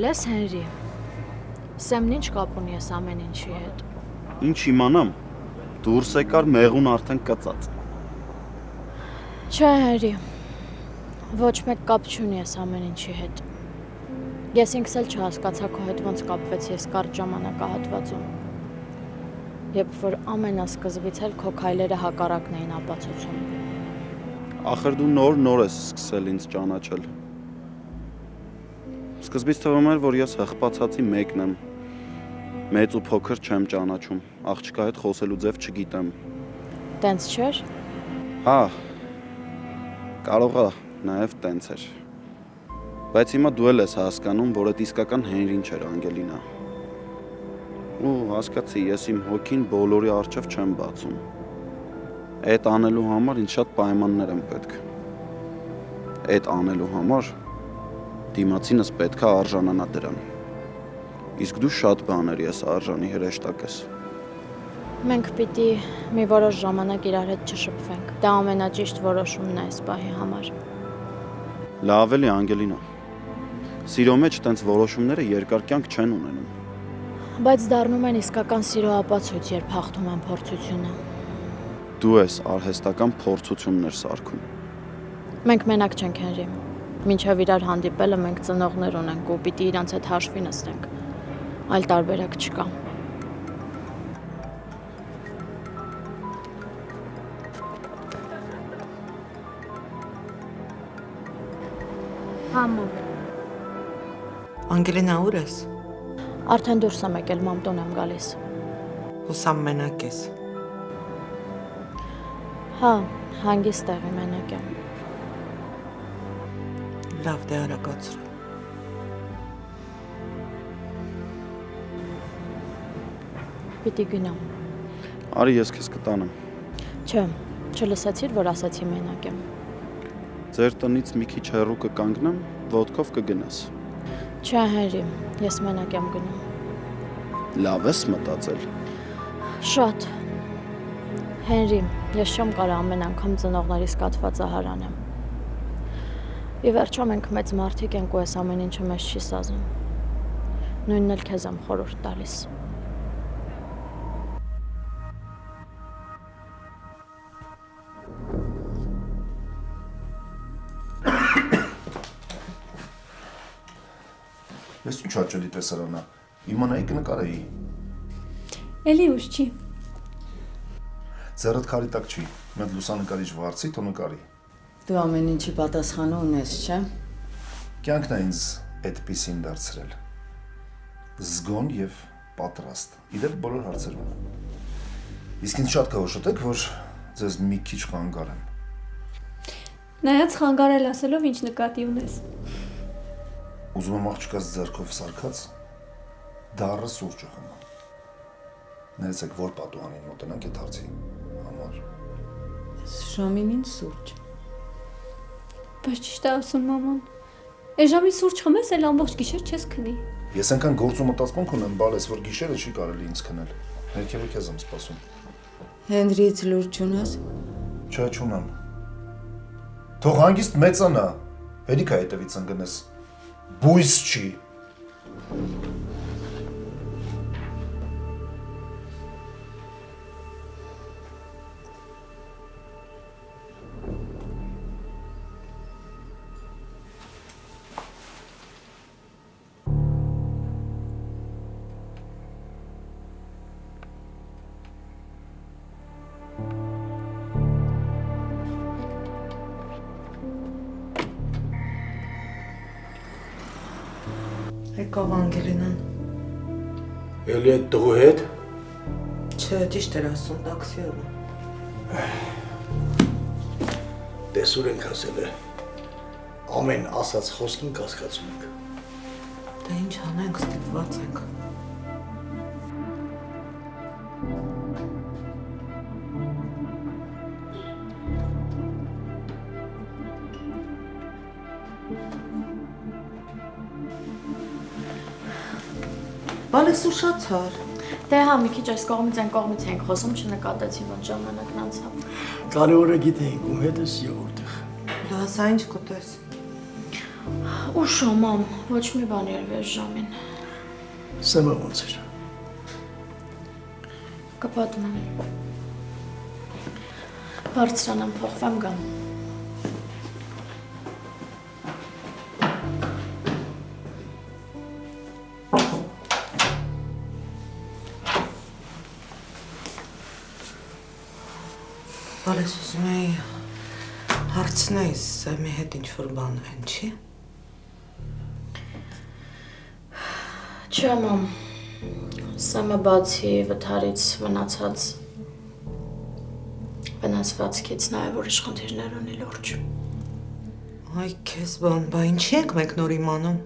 Լսել ես, Հենրի, Սեմն ինչ կապ ունի ես ամեն ինչի հետ։ Ինչ իմանամ, դուրս եկար մեղուն արդեն կծած։ Չէ, Հենրի, ոչ մեկ կապ չունի ես ամեն ինչի հետ։ Ես ինքս էլ չհասկացա քո հետ ոնց կապվեցի ես կարճ ժամանակահատվածում։ Երբ որ ամենասկզբից էլ քո քայլերը հակառակն էին ապացուցում։ Ախր դու նոր ես սկսել ինձ ճանաչել։ Սկզբից թվում էր, որ ես հղպացածի մեկն եմ։ Մեծ ու փոքր չեմ ճանաչում, աղջկա հետ խոսելու ձև չգիտեմ։ Տենց չէր։ Հա, կարող է նաև տենց էր։ Բայց հիմա դու էլ ես հասկանում, որ այդ իսկական Հենրին չէր Անգելինա։ Ու հասկացի, ես իմ հոգին բոլորի առջև չեմ բացում։ Այդ անելու համար ինձ շատ պայմաններ են պետք։ Այդ անելու համար դիմացինս պետք է արժանանա դրան։ Իսկ դու շատ բաներ ես արժանի հրեշտակ ես։ Մենք պիտի մի որոշ ժամանակ իրար հետ չշփվենք։ Դա ամենաճիշտ որոշումն է այս պահի համար։ Լավ էլի Անգելինա։ Սիրո մեջ տենց որոշումները երկար կյանք չեն ունենում։ Բայց դառնում են իսկական սիրո ապացույց, երբ հաղթում են փորձությունը։ Դու ես արհեստական փորձություններ սարքում։ Մենք մենակ չենք, Հենրի։ Մինչև իրար հանդիպելը մենք ծնողներ ունենք ու պիտի իրանց հետ հաշվի նստենք։ Այլ տարբերակ չկա։ Համո։ Անգելինա, ուր ես։ Արդեն դուրս եմ եկել, մամտոն եմ գալիս։ Հուսամ մենակ ես։ Հա, հանգիստ տեղի մենակ եմ։ Լավ, դե արագացրու։ Պիտի գնամ։ Արի ես քեզ կտանեմ։ Չէ, չլսեցիր, որ ասացի մենակ եմ։ Ձեր տնից մի քիչ հեռու կկանգնեմ, ոտքով կգնաս։ Չէ, Հենրի, ես մենակ եմ գնում։ Լավ ես մտածել։ Շատ։ Հենրի, ես չեմ կարող ամեն անգամ ծնողներիս կաթվածը հարանեմ։ Ի վերջո մենք մեծ մարդիկ ենք ու այս ամեն ինչը մեզ չի սազում։ Նույնն էլ քեզ եմ խորհուրդ տալիս։ Ես ինչ հաճելի տեսարանա, իմանայի կնկարեի։ Էլի ուշ չի։ Ձեռդ քարի տակ չի, մեկ լուսանկարիչ վարձի, թո նկարի։ Դու ամեն ինչի պատասխանը ունես, չէ՞։ Կյանքն է ինձ այդպիսին դարձրել։ Զգոն եւ պատրաստ։ Իդեպ բոլոր հարցերում։ Իսկ ինձ շատ կհոշոտեք, որ ձեզ մի քիչ խանգարեմ։ Նայած խանգարել ասելով ինչ նկատի ունես։ Ուզում եմ աղջկաս ձեռքով սարքած դառը սուրճը խմեմ։ Ներեցեք, որ պատուհանին մոտենանք այդ հարցի համար։ Շամին սուրճ։ Բայց ճիշտ է ասում մաման։ Այս ժամին սուրճ խմես, էլ ամբողջ գիշեր չես քնի։ Ես այնքան գործ ու մտածմունք ունեմ, բալես, որ գիշերը չի կարելի ինձ քնել։ Ներքևը քեզ եմ սպասում։ Հենրիից լուր չունես։ Չէ, չունեմ։ Թող հանգիստ մեծանա։ Հերիք է հետևից ընկնես։ Բույս չի։ Եկավ Անգելինան։ Էլի այդ տղու հետ։ Չէ, ճիշտ էր ասում, տաքսիով է։ Տեսուր ենք ասել է։ Ամեն ասած խոսքին կասկածում ենք։ Դե ինչ անենք, ստիպված ենք։ Բալես ուշացար։ Դե հա, մի քիչ այս կողմից այն կողմից ենք խոսում, չնկատեցի, ոնց ժամանակն անցավ։ Կարևորը գիտեինք ում հետ ես եւ որտեղ։ Դու ասա ինչ կուտես։ Ուշ մամ, ոչ մի բան երևի այս ժամին։ Սեմը ոնց էր։ Կպատմեմ։ Բարձրանամ, փոխվեմ գամ։ Բալես ուզում էի հարցնեի Սեմի հետ ինչ-որ բան են, չի։ Չէ մամ, Սեմը բացի վթարից մնացած վնասվածքից նաև ուրիշ խնդիրներ ունի լուրջ։ Այ քեզ բան, բա ինչի եք մեկ նոր իմանում։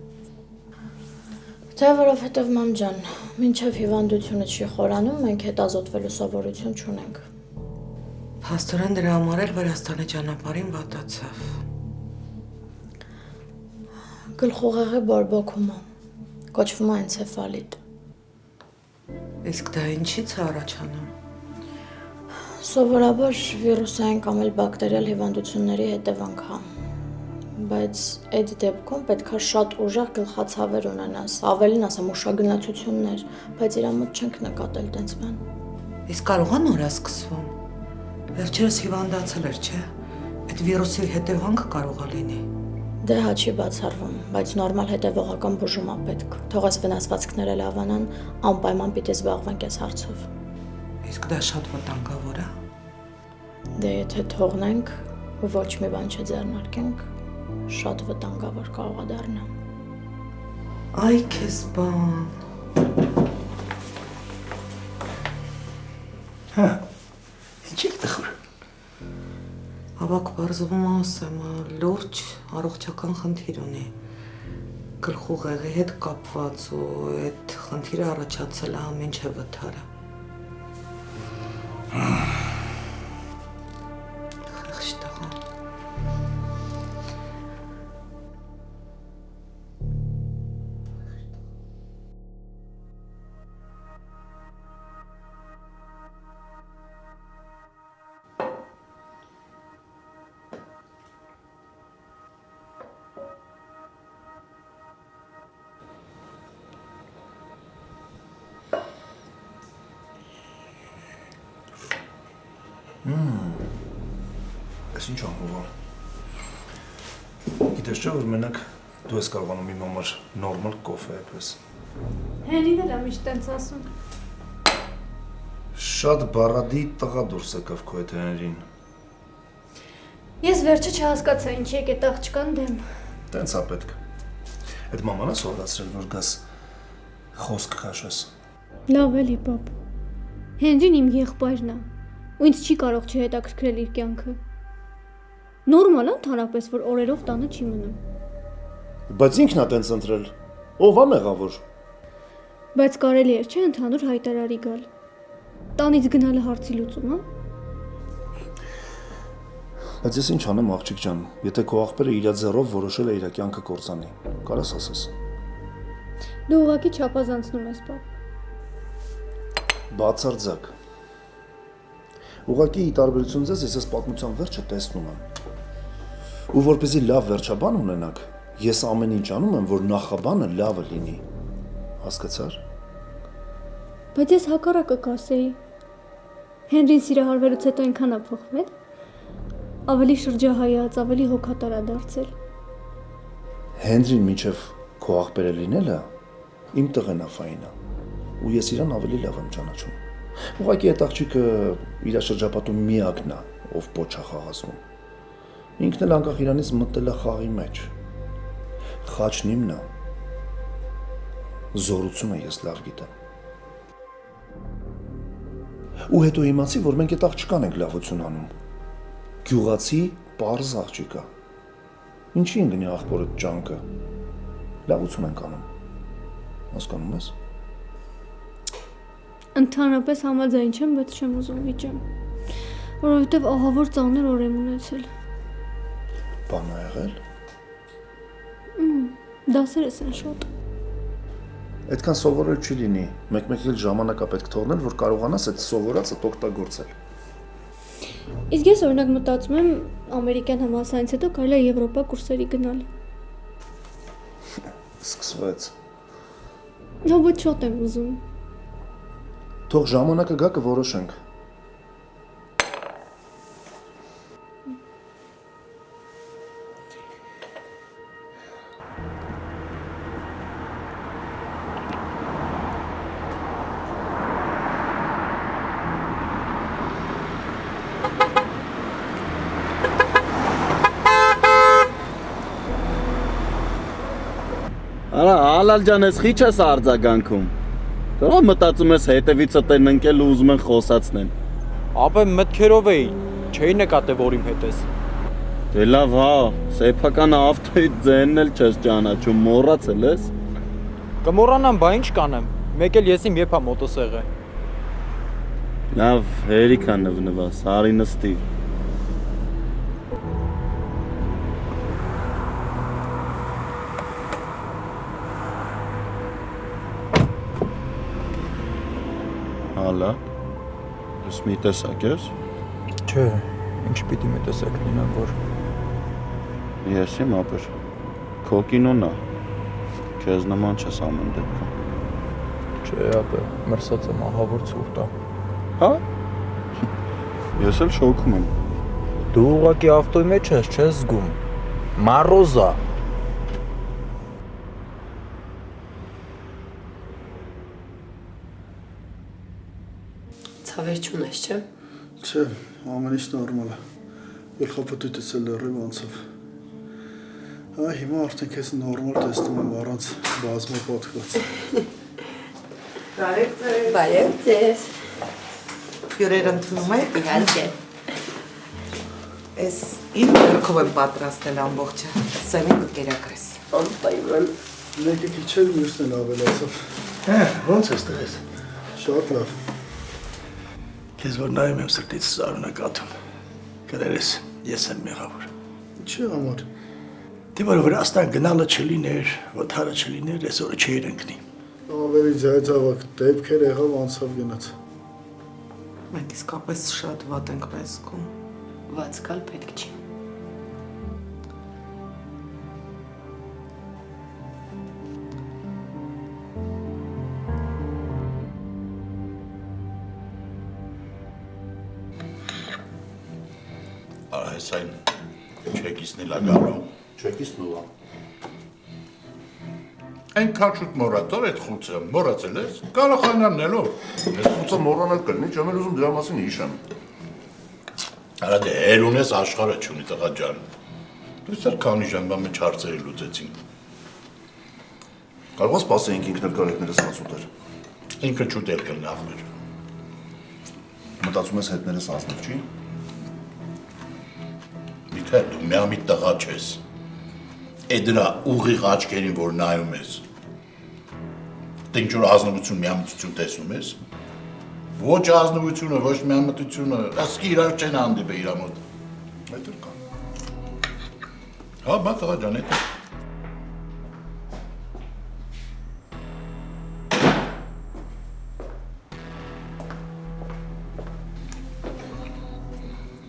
Թե որովհետև մամ ջան, մինչև հիվանդությունը չի խորանում, մենք հետազոտվելու սովորություն չունենք։ Փաստորեն դրա համար էլ Վրաստանի ճանապարհին վատացավ։ Գլխուղեղի բորբոքում է, կոչվում է էնցեֆալիտ։ Իսկ դա ինչից է առաջանում։ Սովորաբար վիրուսային կամ էլ բակտերիալ հիվանդությունների հետևանք է։ Բայց այդ դեպքում պետք է շատ ուժեղ գլխացավեր ունենաս, ավելին ասեմ ուշագնացություններ, բայց իր մոտ չենք նկատել տենց բան։ Իսկ կարող է նորա սկսվում։ Վերջերս հիվանդացել էր, չէ։ Այդ վիրուսի հետևանքը կարող է լինի։ Դե հա չի բացառվում, բայց նորմալ հետևողական բուժում է պետք։ Թող այս վնասվածքները լավանան, անպայման պիտի զբաղվենք այս հարցով։ Իսկ դա շատ վտանգավոր է։ Դե եթե թողնենք ու ոչ մի բան չձեռնարկենք, շատ վտանգավոր կարող է դառնալ։ Այ քեզ բան։ Հա։ Ինչի՞ տխուր։ Ավակ բարձվում ասեմ, լուրջ առողջական խնդիր ունի։ Գլխուղեղի հետ կապված ու այդ խնդիրը առաջացել է մինչև վթարը։ Խեղճ տղա։ Այս ինչ ամբողջ։ Գիտես չէ՞ որ մենակ դու ես կարողանում իմ համար նորմալ կոֆե պես։ Հենին էլ է միշտ տենց ասում։ Շատ բարադի տղա դուրս եկավ քո հետ հերին։ Ես վերջը չհասկացա ինչի եք այդ աղջկան դեմ։ Տենց է պետք։ Այդ մաման է սովորացրել որ գաս խոսք քաշես։ Լավ էլի, պապ։ Հենրին իմ եղբայրն է, ու ինձ չի կարող չհետաքրքրել իր կյանքը։ Նորմալ է ընդհանրապես, որ օրերով տանը չի մնում։ Բայց ինքն է տենց ընտրել։ Ով է մեղավոր։ Բայց կարելի էր չէ ընդհանուր հայտարարի գալ։ Տանից գնալը հարցի լուծում է։ Բայց ես ինչ անեմ աղջիկ ջան, եթե քո աղբերը իր ձեռով որոշել է իր կյանքը կործանի, կարաս ասես։ Դու ուղղակի չափազանցնում ես, պապ։ Բացարձակ։ Ուղղակի ի տարբերություն ձեզ ես այս պատմության վերջը տեսնում եմ։ Ու որպեսզի լավ վերջաբան ունենաք, ես ամեն ինչ անում եմ, որ նախաբանը լավը լինի։ Հասկացար։ Բայց ես հակառակը կասեի։ Հենրին սիրահարվելուց հետո այնքան է փոխվել։ Ավելի շրջահայաց, ավելի հոգատար է դարձել։ Հենրին միջև քո աղբերը լինելը իմ տղեն է Ֆայինա, ու ես իրան ավելի լավ եմ ճանաչում։ Ուղղակի այդ աղջիկը իր շրջապատում միակն է, ով պոչ է խաղացնում։ Ինքն էլ անկախ իրանից մտել է խաղի մեջ։ Խաչն իմն է։ Զորությունը ես լավ գիտեմ։ Ու հետո իմացի, որ մենք այդ աղջկան ենք լավություն անում։ Գյուղացի պարզ աղջիկա։ Ինչի ընկնի աղբորը ջանկը։ Լավություն ենք անում։ Հասկանում ես։ Ընդհանրապես համաձայն չեմ, բայց չեմ ուզում վիճեմ։ Որովհետև ահավոր ծանր օր եմ ունեցել։ Բան ա եղել։ Դասերս են շատ։ Այդքան սովորել չի լինի։ Մեկ-մեկ էլ ժամանակա պետք թողնել, որ կարողանաս այդ սովորածը օգտագործել։ Իսկ ես օրինակ մտածում եմ ամերիկյան համալսարանից հետո կարելի է Եվրոպա կուրսերի գնալ։ Սկսվեց։ Ոչ շատ եմ ուզում։ Թող ժամանակը գա կորոշենք։ Արա, Ալալ ջան, ես խիչ ես արձագանքում։ Դեռ մտածում ես հետևից տեն ընկել ու ուզում են խոսացնեն։ Ապա մտքերով էի, չէի նկատել, որ իմ հետ ես։ Դե լավ, հա, սեփական ավտոյից ձենն էլ չես ճանաչում, մոռացել ես։ Կմոռանամ, բա ինչ կանեմ։ Մեկ էլ ես իմ եփա մոտոսեղը։ Լավ, հերիքա նվնվաս, արի նստի։ Հալա, ես մի տեսակ ես։ Չէ, ինչ պիտի մի տեսակ լինեմ, որ Ես իմ ապեր, քո կինոնա, քեզ նման չես ամեն դեպքում։ չէ, ապա մրսած եմ ահավոր ցուրտ է։ Հա? Ես էլ շոկում եմ։ Դու ուղղակի ավտոյի մեջ ես, չես զգում։ Մարոզա։ Ցավեր չունես, չէ՞։ Չէ, ամեն ինչ նորմալ է։ Գլխապտույտս էլ լրիվ անցավ։ Այ հիմա արդեն քեզ նորմալ տեսնում եմ առանց բազմապատկված։ Բարև ձեզ։ Հյուրեր ընդունում եք։ Իհարկե։ Ես իմ ներքով եմ պատրաստել ամբողջը։ Սեմի կերակրես։ Անպայման։ Մեկը քիչ էլ մյուսն էլ ավելացավ։ Ոնց ես տղես։ Շատ լավ։ Քեզ որ նայում եմ սրտից սարունակաթում։ Կներես, ես եմ մեղավոր։ Ինչի համար։ Դե որ Վրաստան գնալը չլիներ, ոթարը չլիներ, այսօրը չէր ընկնի։ Ավելի ձայձավակ դեպքեր եղավ անցավ գնաց։ Մենք իսկապես շատ վատ ենք մեզ զգում։ Վատ գալ պետք չի։ Այս այն չեկիսն էլ ագալու։ Չեկիսն ուղա։ Այն քաչուտ մորատով այդ խուցը, մորացել ես, կարող այնաննելով։ Ես խուցը մոռանալ կլինի, չեմ էլ ուզում դրա մասին հիշեմ։ Արա դե հեր ունես աշխարհը չունի տղա ջան։ Դու սեր քանի ժամվա մեջ հարցերը լուծեցինք։ Կարող ես սպասեինք ինքն էլ կարեկներս անցուտեր։ Ինքը չուտել կլինի ախմեր։ Մտածում ես հետներս անցնել, չի։ Միքայ դու միամիտ տղա չես։ Է դրա ուղիղ աչքերին, որ նայում ես։ Դե ինչ որ ազնվություն, միամտություն տեսնում ես։ Ոչ ազնվությունը, ոչ միամտությունը, ասկի իրար չեն հանդիպե իրա մոտ։ Այդ էլ կա։ Հա, բա տղա ջան, այդ է։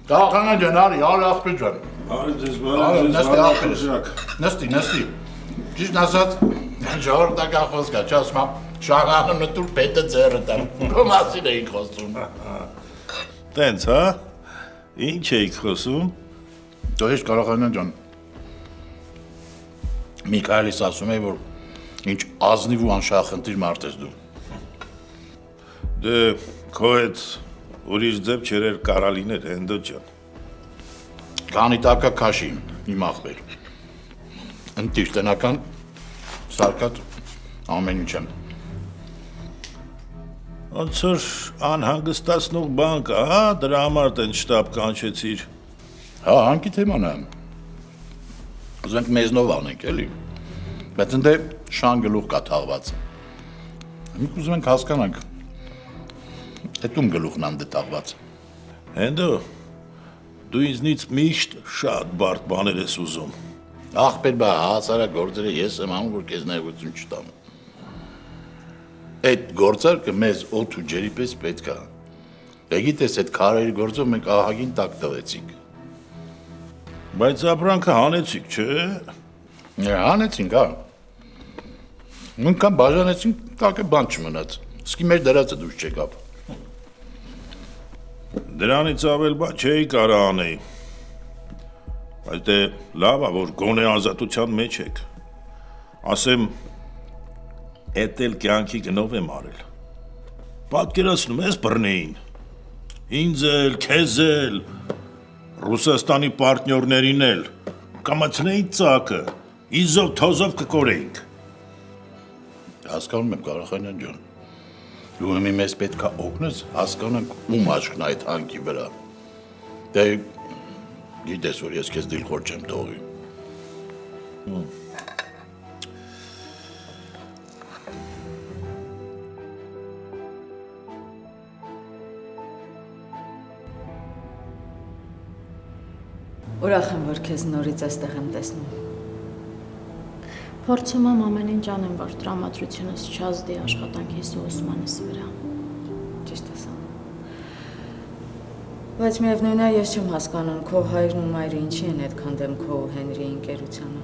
Տաղանա ջան, արի աղբեր ջան։ Արի ձեզ Նստի աղբեր։ Նստի։ Ճիշտ ասած, ժողովրդական խոսք է, չասում եմ, շաղանը նտուր պետը ձեռը տան։ Քո մասին էինք խոսում։ Տենց, հա։ Ինչ էիք խոսում։ Դու հիշ Կարախանյան ջան։ Միքայելիս ասում է, որ ինչ ազնիվ ու անշահախնդիր մարդ ես դու։ Դե քո հետ ուրիշ ձև չերեր կարալիներ, Հենդո ջան։ Քանի տակա քաշի իմ աղբեր։ Ընտիր տնական սարկած ամեն ինչ եմ։ Ոնց որ անհանգստացնող բան կա, հա, դրա համար տեն շտաբ կանչեցիր։ Հա, հանքի թեման է։ Ուզենք մեզնով անենք, էլի։ Բայց ընդ է շան գլուխ կա թաղված։ Մենք ուզում ենք հասկանանք։ Այդ ում գլուխն անդե թաղված։ Հենդո, դու ինձնից միշտ շատ բարդ բաներ ես ուզում։ Աղբեր բա հասարակ գործերը ես եմ անում, որ քեզ նայողություն չտամ։ Այդ գործարքը մեզ օդ ու ջերի պես պետք է։ Դե գիտես, այդ քարերի գործով մենք ահագին տակ տվեցինք։ Բայց ապրանքը հանեցիք, չէ՞։ Հանեցինք, հա։ Նույնքան բաժանեցին, կակը բան չմնաց։ Իսկի մեր դրածը դուրս չեկավ։ Դրանից ավել բա չէի կարա անեի։ Բայց դե լավ է, որ գոնե ազատության մեջ եք։ Ասեմ, էդ էլ կյանքի գնով եմ արել։ Պատկերացնում ես բռնեին։ Ինձ էլ, քեզ էլ, Ռուսաստանի պարտներներին էլ, կամացնեի ծակը, իզով թոզով կկորեինք։ Հասկանում եմ, Ղարախանյան ջան։ Դու իմի մեզ պետքա օգնես, հասկանանք ում աչքն այդ հանգի վրա։ Դե գիտես, որ ես քեզ դիլխոր չեմ թողի։ Ուրախ եմ, որ քեզ նորից այստեղ եմ տեսնում։ Փորձում եմ ամեն ինչ անեմ, որ տրամադրությունս չազդի աշխատանքիս ու ուսմանս վրա։ Ճիշտ ես անում։ Բայց միևնույն է, ես չեմ հասկանում, քո հայրն ու մայրը ինչի են այդքան դեմ քո ու Հենրիի ընկերությանը։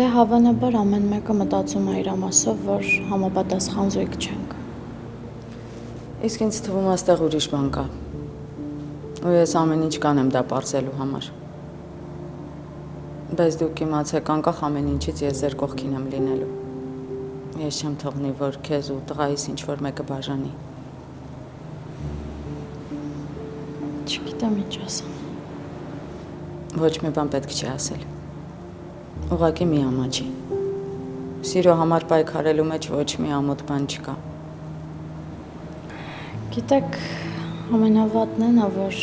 Դե հավանաբար ամեն մեկը մտածում է իր ամասով, որ համապատասխան զույգ չենք։ Իսկ ինձ թվում է այստեղ ուրիշ բան կա։ Ու ես ամեն ինչ կանեմ դա պարզելու համար։ Բայց դուք իմացեք, անկախ ամեն ինչից ես ձեր կողքին եմ լինելու։ Ես չեմ թողնի, որ քեզ ու տղայիս ինչ-որ մեկը բաժանի։ Չգիտեմ ինչ ասեմ։ Ոչ մի բան պետք չի ասել։ Ուղղակի մի ամաչի։ Սիրո համար պայքարելու մեջ ոչ մի ամոթ բան չկա։ Գիտեք, ամենավատն է, որ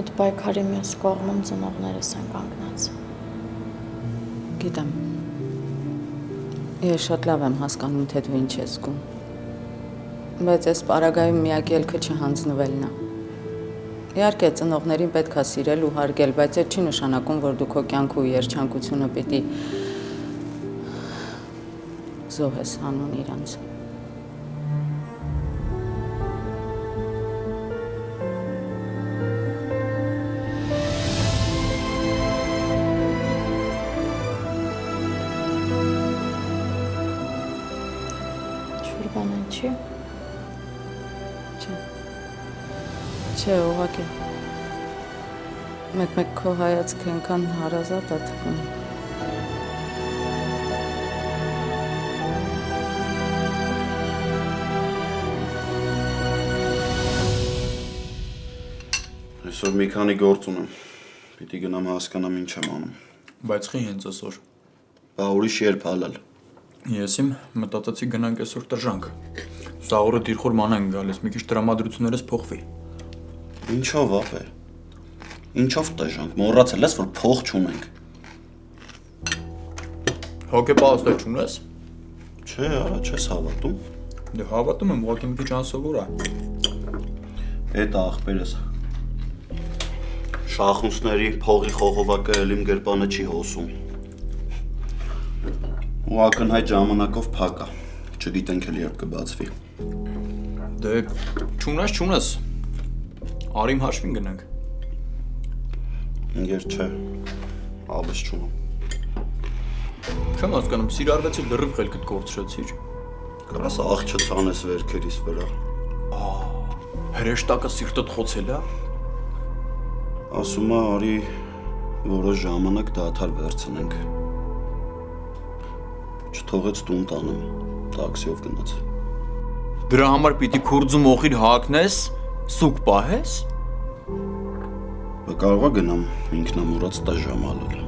այդ պայքարի մյուս կողմում ծնողներս են կանգնած։ Գիտեմ։ Ես շատ լավ եմ հասկանում, թե դու ինչ ես զգում։ Բայց այս պարագայում միակ ելքը չհանձնվելն է։ Իհարկե, ծնողներին պետք է սիրել ու հարգել, բայց այդ չի նշանակում, որ դու քո կյանքը ու երջանկությունը պիտի զոհես հանուն իրանց։ Չի։ Չէ, ուղղակի։ Մեկ-մեկ քո հայացքը այնքան հարազատ է թվում։ Այսօր մի քանի գործ ունեմ։ Պիտի գնամ հասկանամ ինչ եմ անում։ Բայց խի հենց այսօր։ Բա ուրիշ երբ հալալ։ Ես իմ մտածեցի գնանք այսօր տժանք։ Սաղորը դիրխոր ման են գալիս, մի քիչ տրամադրություններս փոխվի։ Ինչով ապե։ Ինչով տժանք, մոռացել ես, որ փող չունենք։ Հոգեպահոստեր չունես։ Չէ, արա, չես հավատում։ Դե հավատում եմ, ուղղակի մի քիչ անսովոր է։ Էդ աղբերս։ Շախուսների փողի խողովակը էլ իմ գրպանը չի հոսում։ Ու ակնհայտ ժամանակով փակ է, չգիտենք էլ երբ կբացվի։ Դե չունես, արի իմ հաշվին գնանք։ Ինգեր չէ, աբես չունեմ։ Չեմ հասկանում, սիրարվեցի լրիվ խելքդ կորցրեցիր։ Կարաս աղջը ցանես վերքերիս վրա։ Հրեշտակը սիրտդ խոցել է։ Ասում է արի որոշ ժամանակ դադար վերցնենք։ Չթողեց տուն տանեմ, տաքսիով գնաց։ Դրա համար պիտի քուրձում օղիր հակնես, սուկ պահես։ Կարող է գնամ ինքնամոռաց տաժամ ալել։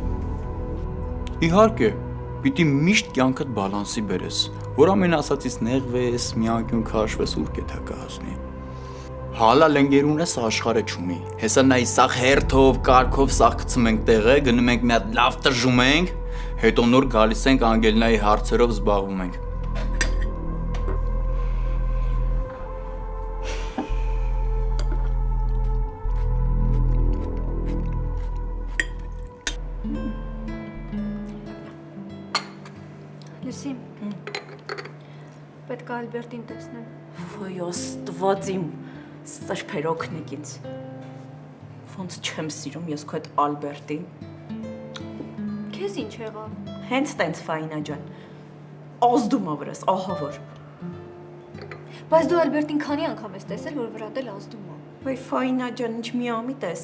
Իհարկե, պիտի միշտ կյանքդ բալանսի բերես, որ ամեն ասածից նեղվես, մի անկյուն քաշվես, ուր կեթակը հասնի։ Հալա լենգերուն ես աշխարհը չունի։ Հեսա նայ սաղ հերթով, կարգով սաղ գցում ենք տեղը, գնում ենք մի հատ լավ տժում ենք, հետո նոր գալիս ենք Անգելինայի հարցերով զբաղվում ենք։ Լսի, պետք է Ալբերտին տեսնեմ։ Ոյ Աստված իմ, սրբեր օգնեք ինձ։ Ոնց չեմ սիրում ես քո այդ Ալբերտին։ Քեզ ինչ եղավ։ հենց տենց Ֆայնա ջան։ Ազդում ա վրաս, ահա որ։ Բայց դու Ալբերտին քանի անգամ ես տեսել, որ վրատել ազդում ա։ Վայ Ֆայնա ջան, ինչ միամիտ ես։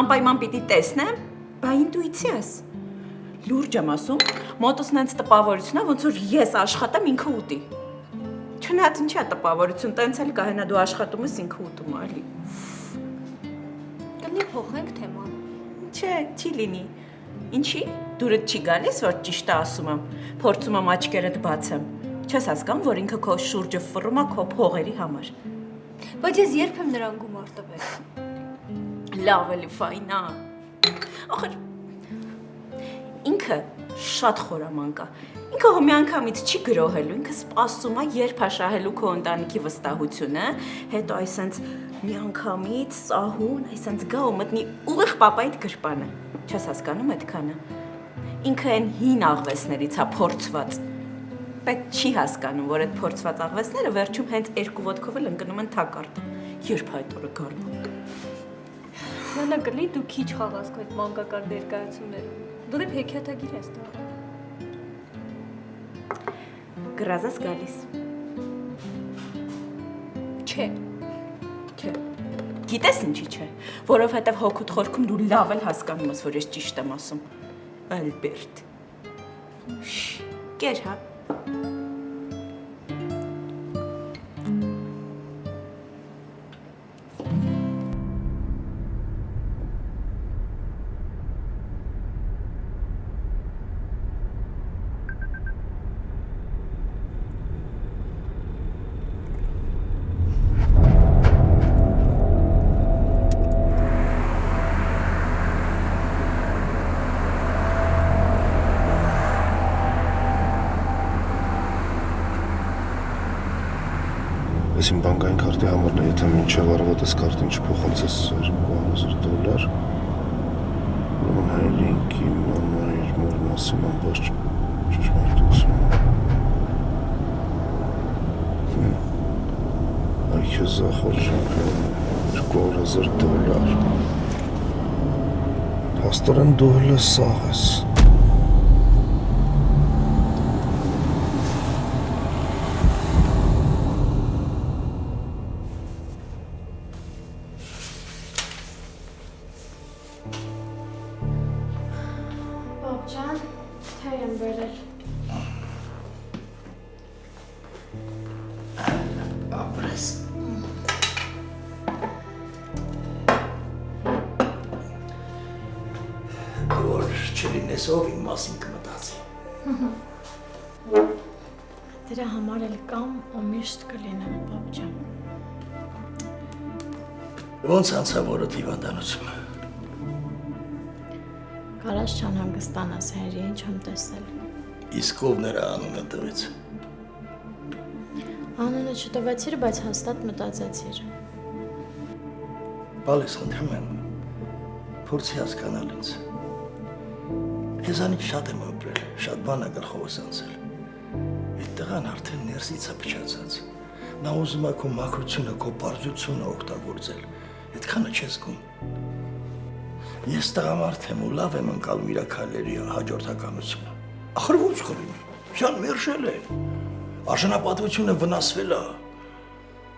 Անպայման պիտի տեսնեմ, բա ինտուիցիաս։ Լուրջ եմ ասում, մոտս նենց տպավորությունն է, ոնց որ ես աշխատեմ ինքը ուտի։ Չնայած ինչի է տպավորություն, տենց էլ կա, դու աշխատում ես ինքը ուտում ա, էլի։ Կլինի փոխենք թեման։ Չէ, չի լինի։ Ինչի՞, դուրդ չի գալիս, որ ճիշտ է ասում եմ, փորձում եմ աչքերդ բացեմ։ Չես հասկանում, որ ինքը քո շուրջը ֆռում է քո փողերի համար։ Բայց ես երբ եմ նրան գումար տվել։ Լավ էլի Ֆայնա։ Ախր ինքը շատ խորամանկ է։ Ինքը մի անգամից չի գրոհելու, ինքը սպասում է, երբ է շահելու քո ընտանիքի վստահությունը, հետո այսենց մի անգամից սահուն, այսենց գա ու մտնի ուղիղ պապայիդ գրպանը։ Չես հասկանում այդքանը։ Ինքը այն հին աղվեսներից է փորձված։ Բայց չի հասկանում, որ այդ փորձված աղվեսները վերջում հենց երկու ոտքով էլ ընկնում են թակարդ։ Երբ այդ օրը գալու։ Նանա կլի դու քիչ խաղաս քո այդ մանկական ներկայացումներում։ Դու դեպ հեքիաթագիր ես դա։ Գրազես գալիս։ Չէ։ Չէ։ Գիտես ինչի՞ չէ, որովհետև հոգուտ խորքում դու լավ էլ հասկանում ես, որ ես ճիշտ եմ ասում։ Ալբերտ։ Կեր հա։ Ես իմ բանկային քարտի համարն է, եթե մինչև առավոտս քարտին չփոխանցես $200,000, ուրեմն հայրենիքի մաման իր մոր մասին ամբողջ ճշմարտություն։ Այ քեզ ախորժանքը $200,000։ Հաստորեն դու հələ սաղ ես։ Չլինեսով իմ մասին կմտածի։ Դրա համար էլ կամ ու միշտ կլինեմ, պապ ջան։ Ոնց անցավ օրդ հիվանդանոցումը։ Կարաս չանհանգստանաս, Հենրի, ինչ եմ տեսել։ Իսկ ով նրա անունը տվեց։ Անունը չտվեցիր, բայց հաստատ մտածեցիր։ Բալես խնդրում եմ, փորձի հասկանալ ինձ։ Քեզանից շատ եմ ապրել, շատ բան է գլխովս անցել։ Այդ տղան արդեն ներսից է փչացած։ Նա ուզում է քո մաքրությունը, քո պարզությունը օգտագործել։ Այդքանը չես զգում։ Ես տղամարդ եմ ու լավ եմ ընկալում իր քայլերի հաջորդականությունը։ Ախր ո՞նց կլինի։ Շան մերժել է։ Արժանապատվությունը վնասվել է։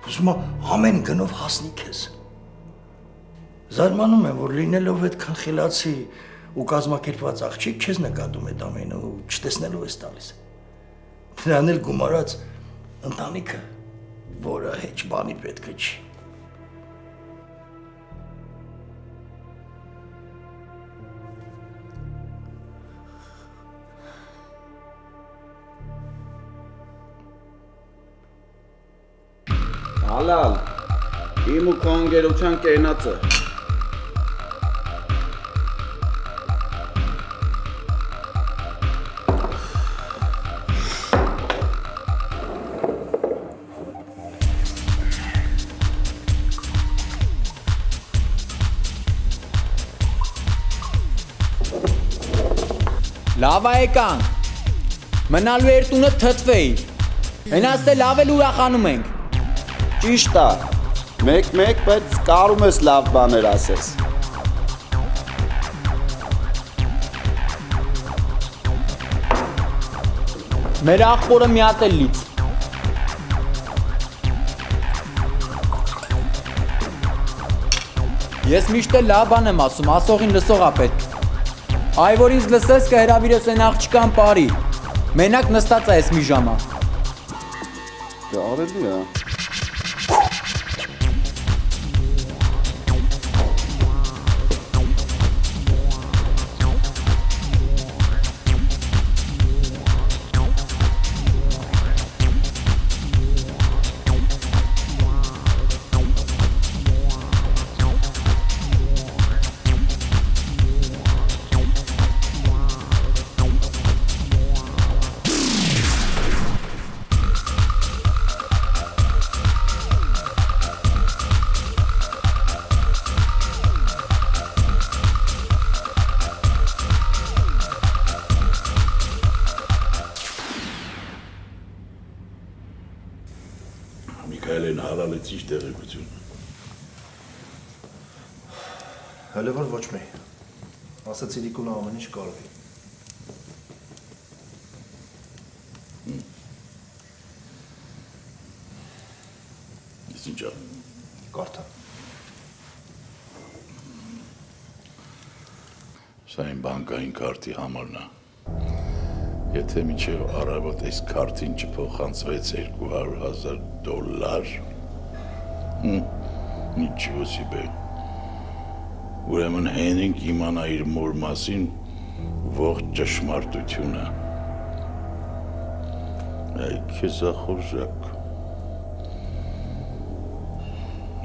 Ուզում է ամեն գնով հասնի քեզ։ Զարմանում եմ, որ լինելով այդքան խելացի ու կազմակերպված աղջիկ քեզ նկատում այդ ամենը ու չտեսնելու ես տալիս։ Դրան էլ գումարած ընտանիքը, որը հեչ բանի պետք չի։ Հալալ, իմ ու քո ընկերության կենացը։ Լավ եկան։ Մնալու էր տունը թթվեի։ Հենաց թե լավ էլ ուրախանում ենք։ Ճիշտ է։ Մեկ-մեկ, բայց կարում ես լավ բաներ ասես։ Մեր աղբորը մի հատ էլ լից։ Ես միշտ էլ լավ բան եմ ասում, ասողին լսող ա պետք։ Այ որ ինձ լսես կհրավիրես այն աղջկան բարի։ Մենակ նստած ա ես մի ժամա։ Դա արելի է։ Միքայելին հալալեց ինչ տեղեկություն։ Հələ որ ոչ մի։ Ասացի Նիկոլը ամեն ինչ կարողի։ Իսկ ինչա։ Կարդա։ Սա իմ բանկային քարտի համարն է։ Եթե մինչև առավոտ այս քարտին չփոխանցվեց $200,000, նիչիո սիբե։ Ուրեմն Հենրին կիմանա իր մոր մասին ողջ ճշմարտությունը։ Այ քեզախորժակ։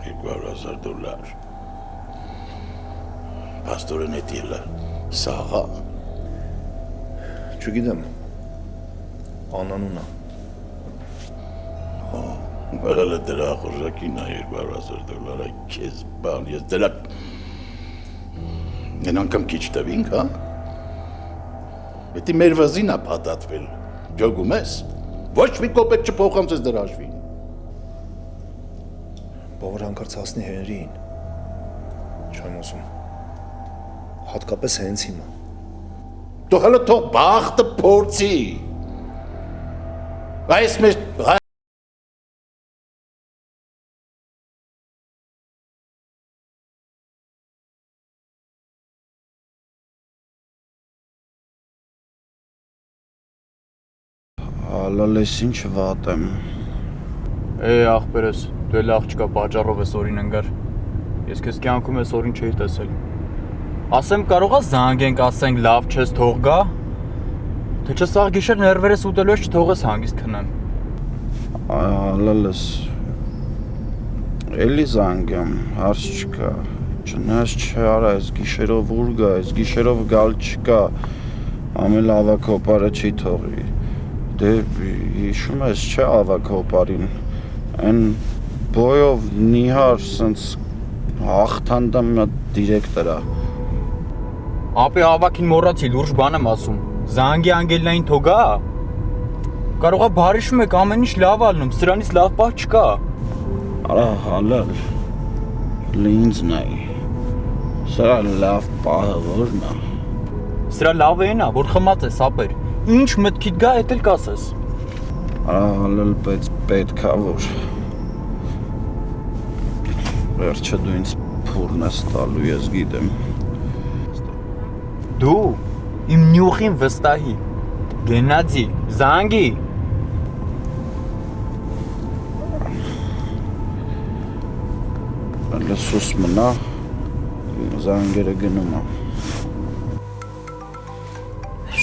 $200,000։ Պաստորեն էդ ելա, սաղա։ Չգիտեմ։ Անանունա։ Հələ դրա խորժակին է $200,000, այ քեզ բան, ես դրա են անգամ քիչ տվինք, հա? Պետք է մեր վզին է փաթաթվել, ջոգում ես, ոչ մի կոպեկ չփոխանցես դրա հաշվին։ Բավար հանկարծ հասնի Հենրիին, չեմ ասում, հատկապես հենց հիմա։ Դու հələ թող բախտը փորձի։ Այս մեր Հալալես ինչ վատ եմ։ Աղբերս, դու էլ աղջկա պատճառով ես օրին ընկար։ Ես քեզ կյանքում ես օրին չէի տեսել։ Ասեմ կարողա զանգենք, ասենք լավ չես թող գա։ Թե չէ սաղ գիշեր ներվերս ուտելու ես չթողես հանգիստ քնեմ։ Հալալես։ Էլի զանգեմ, հարց չկա։ Չնայած չարա, այս գիշերով ուր գա, այս գիշերով գալ չկա։ Ամեն ավակ հոպարը չի թողի։ Դե հիշում ես չէ ավակ հոպարին։ Այն բոյով նիհար սենց հաղթանդամ մի դիրեկտորա։ Ապի ավակին մոռացի, լուրջ բան եմ ասում։ Զանգի անգելնային թողա։ Կարողա բարիշում եք ամեն ինչ լավ ալնում, սրանից լավ բան չկա։ Արա հալալ։ Լինձն է։ Սրա լավ պահը որն է։ Սրա լավ էն է, որ խմած ես ապեր։ Ինչ մտքիդ գա, էդ էլ կասես։ Արա հալալ, բայց պետք է որ։ Վերջը դու ինձ փուրն ես տալու, ես գիտեմ։ Դու իմ նյուխին վստահի։ Գենադի, զանգի։ Լսուս մնա, զանգերը գնում է։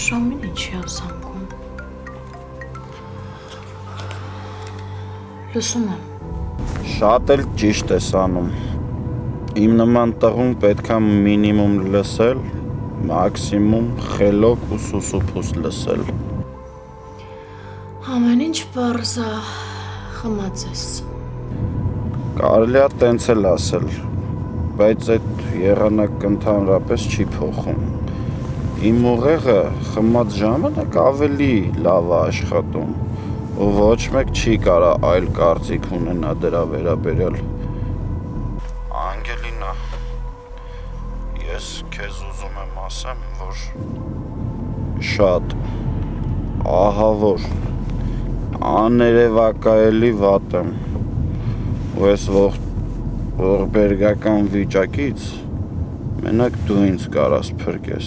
Շամին ինչի ա զանգում։ Լսում եմ։ Շատ էլ ճիշտ ես անում։ Իմ նման տղուն պետք է մինիմում լսել, մաքսիմում խելոք ու սուսուփուս լսել։ Ամեն ինչ պարզ է, խմած ես։ Կարելի է տենց էլ ասել, բայց այդ եղանակը ընդհանրապես չի փոխում։ Իմ ուղեղը խմած ժամանակ ավելի լավ է աշխատում, ու ոչ մեկ չի կարա այլ կարծիք ունենա դրա վերաբերյալ։ Անգելինա, ես քեզ ուզում եմ ասեմ, որ շատ ահա որ աներևակայելի վատ եմ ու ես ողբերգական վիճակից մենակ դու ինձ կարաս փրկես,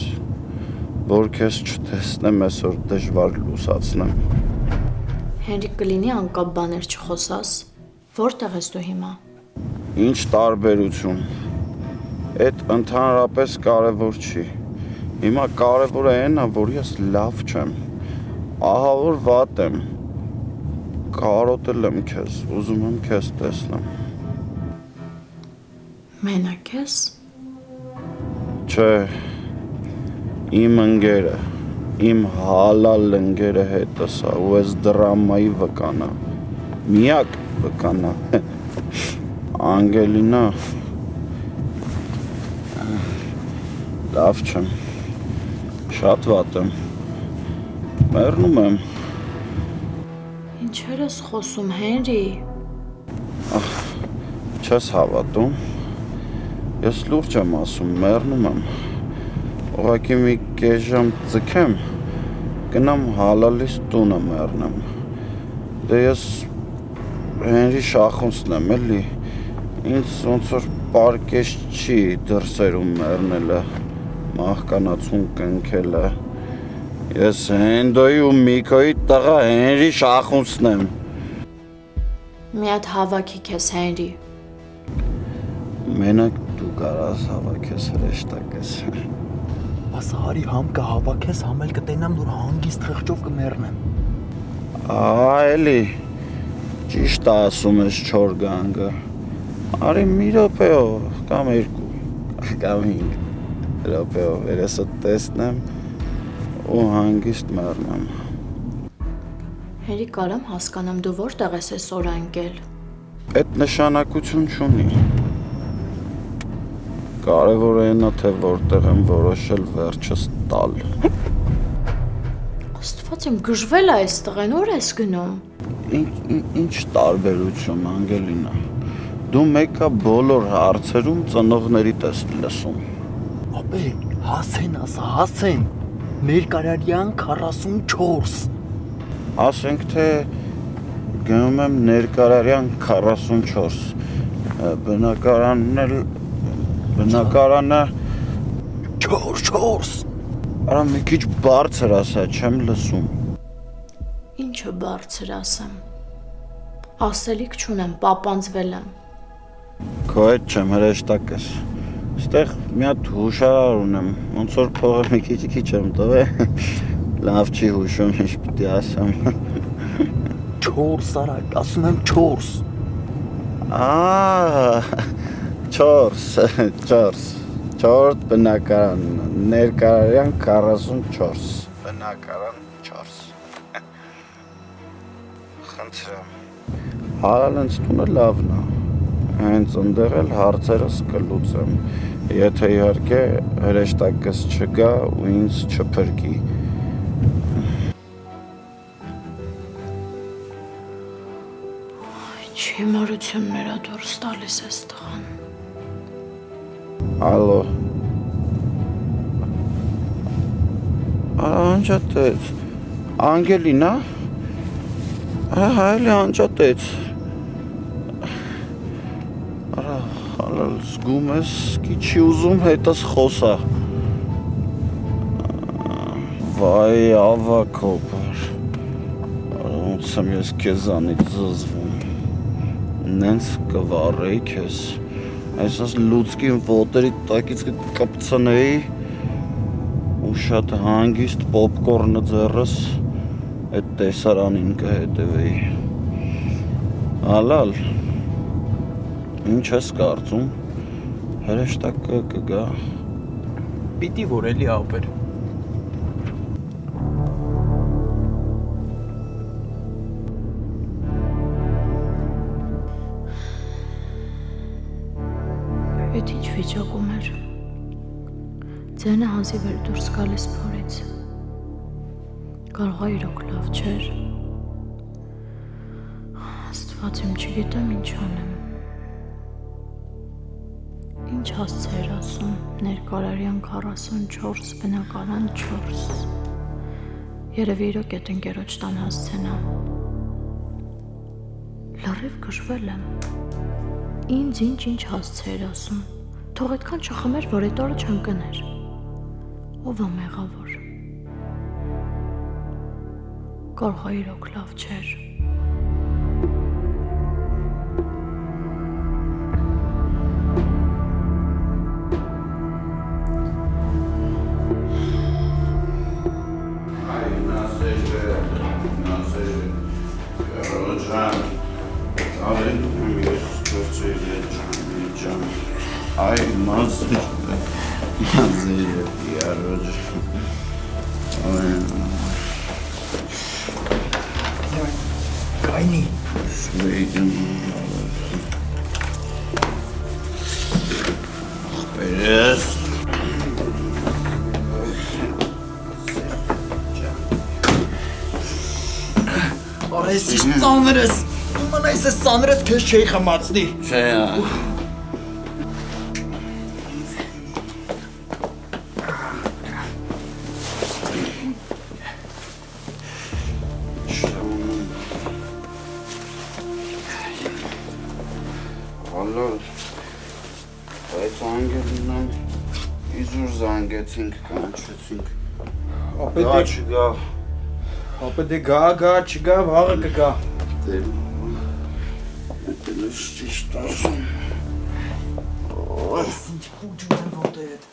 որ քեզ չտեսնեմ այսօր դժվար լուսացնեմ։ Հենրիկ կլինի անկապ բաներ չխոսաս, որտեղ ես դու հիմա։ Ինչ տարբերություն։ Այդ ընդհանրապես կարևոր չի։ Հիմա կարևորը այն է, որ ես լավ չեմ։ Ահա որ վատ եմ։ Կարոտել եմ քեզ, ուզում եմ քեզ տեսնեմ։ Մենակ ես։ Չէ, իմ ընկերը, իմ հալալ ընկերը հետս է, ու ես դրամայի վկանա, միակ վկանա, Անգելինա, լավ չեմ, շատ վատ եմ, մեռնում եմ։ Ինչեր ես խոսում, Հենրի։ Չես հավատում։ Ես լուրջ եմ ասում, մեռնում եմ։ Ուղղակի մի կես ժամ ձգեմ, գնամ հալալիս տունը մեռնեմ։ Դե ես Հենրի Շախունցն եմ, էլի։ Ինձ ոնց որ պարկես չի դրսերում մեռնելը, մահկանացուն կնքելը։ Ես Հենդոյի ու Միքոյի տղա Հենրի Շախունցն եմ։ Մի հատ հավաքի քեզ, Հենրի։ Մենակ դու կարաս հավաքես հրեշտակես։ Ասա հարի համ կհավաքես, համ էլ կտենամ, որ հանգիստ խղճով կմեռնեմ։ Էլի, ճիշտ ասում ես չոր գանգը։ Արի մի րոպեով, կամ երկու, կամ 5 րոպեով երեսը տեսնեմ ու հանգիստ մեռնեմ։ Հերի կարամ հասկանամ դու որտեղ ես այսօր ընկել։ Այդ նշանակություն չունի։ Կարևորը այն է, թե որտեղ եմ որոշել վերջս տալ։ Աստված իմ գժվել է այստեղ, նոր ես գնում։ Ինչ տարբերություն, Անգելինա։ Դու մեկա բոլոր հարցերում ծնողներիդ ես լսում։ Ապե, հասեն ասա, հասեն։ Ներկարարյան 44։ Ասենք թե գնում եմ ներկարարյան 44։ Բնակարանը 4։ Արա մի քիչ բարձր ասա, չեմ լսում։ Ինչը բարձր ասեմ։ Ասելիք չունեմ, պապանձվել եմ։ Քո հետ չեմ հրեշտակ ես։ Ստեղ մի հատ հուշարար ունեմ, ոնց որ փողը մի քիչ եմ տվել։ Լավ չի հուշում, ինչ պիտի ասեմ։ 4 արագ, ասում եմ 4։ 4 բնակարան, ներկարարյան 44, բնակարան 4։ Խնդրեմ, հարալ ինձ տունը լավն է, հենց ընդեղ էլ հարցերս կլուծեմ, եթե իհարկե հրեշտակս չգա ու ինձ չփրկի։ Չի մարություններ ա դուրս տալիս ես տղան։ Ալո։ Անջատեց, Անգելինա։ Այլի անջատեց։ Արա, հալալ զգում ես, չի ուզում հետս խոսա։ Վայ, ավակո բար։ Ոնց եմ ես քեզանից զզվում։ Նենց կվառեի քեզ։ Այսպես լուցկին ոտերի տակից կպցնեի ու շատ հանգիստ պոպկորնը ձեռս այդ տեսարանին կհետևեի։ Ալալ, ինչ ես կարծում, հրեշտակը կգա։ Պիտի որ էլի ապեր։ Այդ ինչ վիճակում էր։ Ձենը հազիվ էր դուրս գալիս փորից։ Կարող է իրոք լավ չէր։ Աստված իմ չգիտեմ ինչ անեմ։ Ինչ հասցեր ասում, ներկարարյան 44, բնակարան 4։ Երևի իրոք այդ ընկերոջ տան հասցենա։ Լրիվ գժվել եմ։ Ինձ ինչ հասցե էր ասում։ Թող այդքան չխմեր, որ այդ օրը չընկներ։ Ով է մեղավոր։ Կարող է իրոք լավ չէր։ Ay mazır. Mazır ya Roger. Կայնի։ Sveydin. Perez. Արես իշ ծանրես։ Ման այս ծանրես քեզ չէի խմացնի։ Չէ։ Այդ անգելինան իզուր զանգեցինք, կանչեցինք։ Ապետե չգա։ Ապետե գա, չգա, վաղը կգա։ Դե լույս ճիշտ ասում։ Այս ինչ փուջում են ոտերդ։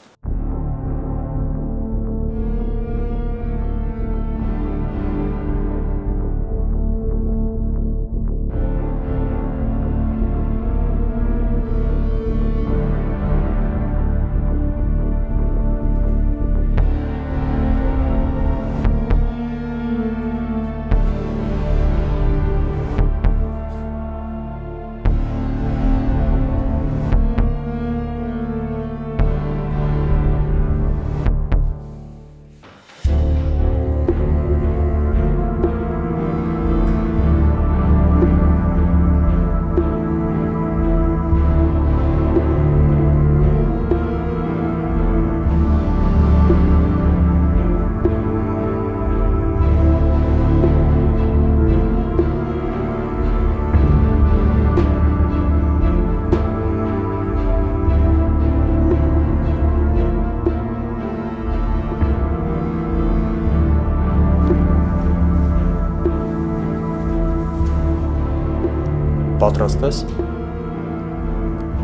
Պատրաստ ես։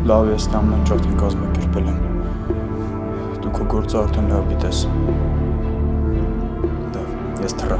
Լավ ես, ամեն ճարտին կազմակերպել եմ։ Դու քո գործը արդեն լավ գիտես։ Լավ, ես թռա։